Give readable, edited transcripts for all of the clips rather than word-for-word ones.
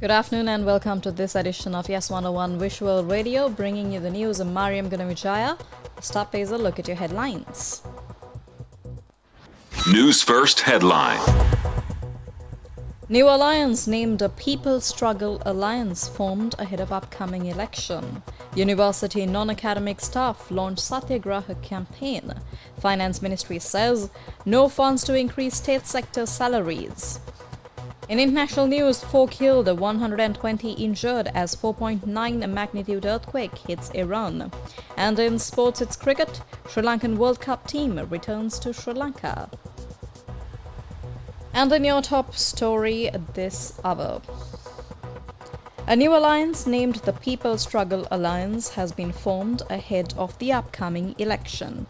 Good afternoon and welcome to this edition of Yes 101 Visual Radio, bringing you the news. I'm Mariam Gunavijaya. Start with a look at your headlines. News First headline. New alliance named a People Struggle Alliance formed ahead of upcoming election. University non-academic staff launched Satyagraha campaign. Finance Ministry says no funds to increase state sector salaries. In international news, 4 killed, 120 injured as 4.9 magnitude earthquake hits Iran. And in sports, it's cricket. Sri Lankan World Cup team returns to Sri Lanka. And in your top story this hour, a new alliance named the People Struggle Alliance has been formed ahead of the upcoming election.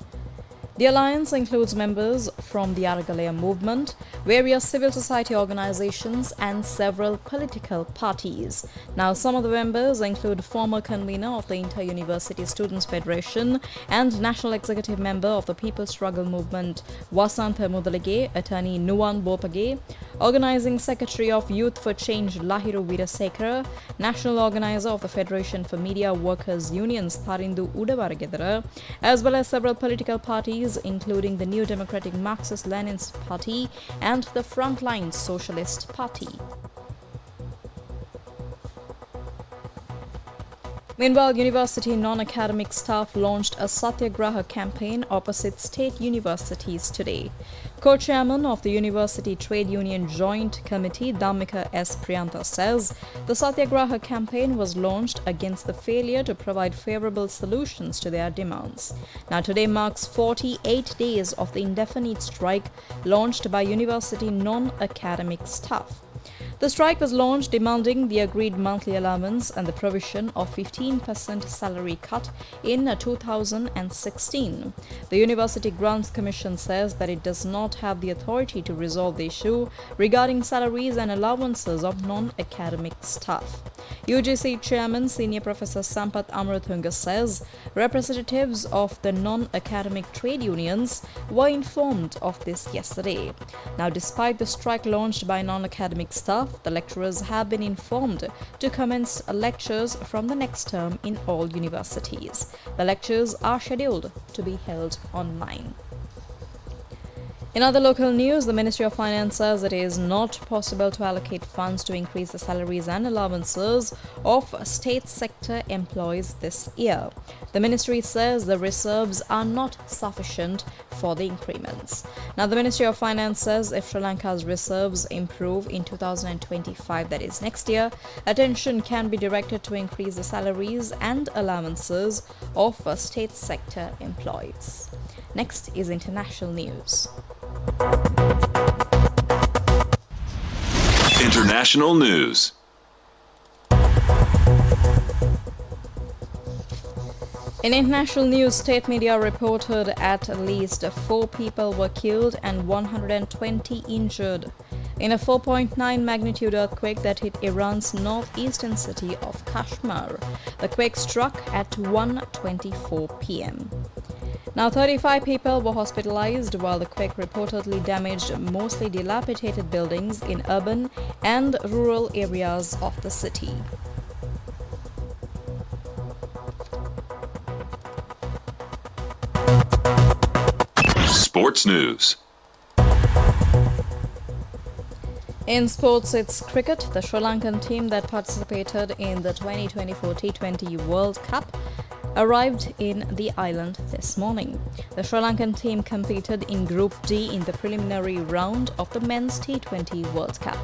The alliance includes members from the Aragalaya movement, various civil society organizations and several political parties. Now, some of the members include former convener of the Inter-University Students' Federation and national executive member of the People Struggle Movement, Wasantha Mudalige, attorney Nuwan Bopage, organizing secretary of Youth for Change Lahiru Weerasekara, national organizer of the Federation for Media Workers Unions Tharindu Udawaragedara, as well as several political parties including the New Democratic Marxist-Leninist Party and the Frontline Socialist Party. Meanwhile, university non-academic staff launched a Satyagraha campaign opposite state universities today. Co-chairman of the University Trade Union Joint Committee, Dhammika S. Priyantha, says the Satyagraha campaign was launched against the failure to provide favorable solutions to their demands. Now, today marks 48 days of the indefinite strike launched by university non-academic staff. The strike was launched demanding the agreed monthly allowance and the provision of 15% salary cut in 2016. The University Grants Commission says that it does not have the authority to resolve the issue regarding salaries and allowances of non-academic staff. UGC Chairman Senior Professor Sampath Amruthunga says representatives of the non-academic trade unions were informed of this yesterday. Now, despite the strike launched by non-academic staff, the lecturers have been informed to commence lectures from the next term in all universities. The lectures are scheduled to be held online. In other local news, the Ministry of Finance says it is not possible to allocate funds to increase the salaries and allowances of state sector employees this year. The ministry says the reserves are not sufficient for the increments. Now, the Ministry of Finance says if Sri Lanka's reserves improve in 2025, that is next year, attention can be directed to increase the salaries and allowances of state sector employees. Next is international news. International news. In international news, state media reported at least 4 people were killed and 120 injured in a 4.9 magnitude earthquake that hit Iran's northeastern city of Kashmir. The quake struck at 1:24 p.m. Now, 35 people were hospitalized, while the quake reportedly damaged mostly dilapidated buildings in urban and rural areas of the city. Sports news. In sports, it's cricket. The Sri Lankan team that participated in the 2024 T20 World Cup arrived in the island this morning. The Sri Lankan team competed in Group D in the preliminary round of the Men's T20 World Cup.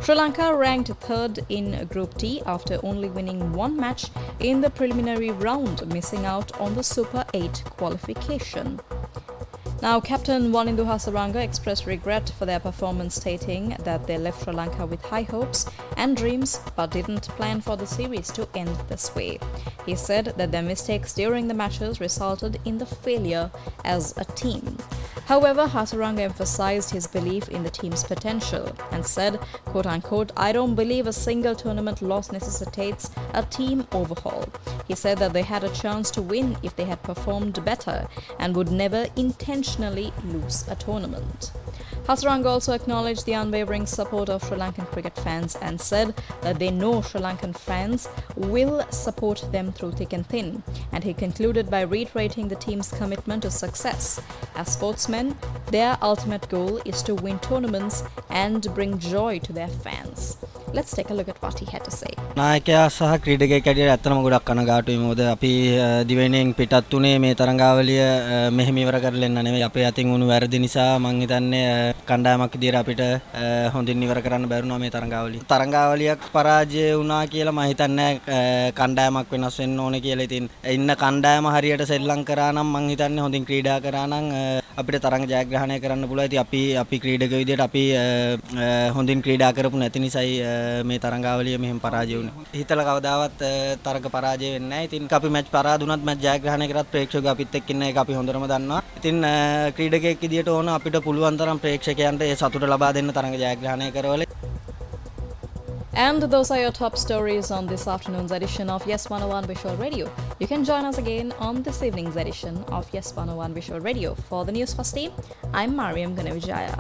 Sri Lanka ranked third in Group D after only winning one match in the preliminary round, missing out on the Super 8 qualification. Now, Captain Wanindu Hasaranga expressed regret for their performance, stating that they left Sri Lanka with high hopes and dreams but didn't plan for the series to end this way. He said that their mistakes during the matches resulted in the failure as a team. However, Hasaranga emphasized his belief in the team's potential and said, quote-unquote, "I don't believe a single tournament loss necessitates a team overhaul." He said that they had a chance to win if they had performed better and would never intentionally lose a tournament. Hasaranga also acknowledged the unwavering support of Sri Lankan cricket fans and said that they know Sri Lankan fans will support them through thick and thin. And he concluded by reiterating the team's commitment to success. As sportsmen, their ultimate goal is to win tournaments and bring joy to their fans. Let's take a look at what he had to say. නායකයා සහ ක්‍රීඩකයෙක් හැටියට ඇත්තම ගොඩක් කනගාටුයි. මොකද අපි දිවයිනෙන් පිටත් උනේ මේ තරඟාවලිය මෙහෙම ඉවර කරලා එන්න නෙවෙයි. අපේ අතින් වුණු වැරදි නිසා මං හිතන්නේ කණ්ඩායමක් විදියට අපිට හොඳින් ඉවර කරන්න බැරුණා මේ තරඟාවලිය. තරඟාවලියක් පරාජය වුණා කියලා මම හිතන්නේ කණ්ඩායමක් වෙනස් වෙන්න ඕනේ කියලා. ඉතින් ඉන්න කණ්ඩායම හරියට සෙල්ලම් කරා නම් මං හිතන්නේ හොඳින් ක්‍රීඩා කරා නම් අපිට තරඟ ජයග්‍රහණය කරන්න පුළුවන්. ඉතින් අපි ක්‍රීඩක විදියට අපි හොඳින් ක්‍රීඩා කරපු නැති නිසායි මේ තරඟාවලිය මෙහෙම පරාජය වුණේ. හිතලා කවදාවත් තරඟ පරාජය වෙන්නේ නැහැ. ඉතින් අපි මැච් පරාදුනත් මැච් ජයග්‍රහණය කරත් ප්‍රේක්ෂකයෝ අපිත් එක්ක ඉන්න එක අපි හොඳටම දන්නවා. ඉතින් ක්‍රීඩකයෙක් විදියට ඕන අපිට පුළුවන් තරම් ප්‍රේක්ෂකයන්ට ඒ සතුට ලබා දෙන්න තරඟ ජයග්‍රහණය කරවල. And those are your top stories on this afternoon's edition of Yes 101 Visual Radio. You can join us again on this evening's edition of Yes 101 Visual Radio. For the Newsfirst team, I'm Mariam Ganavijaya.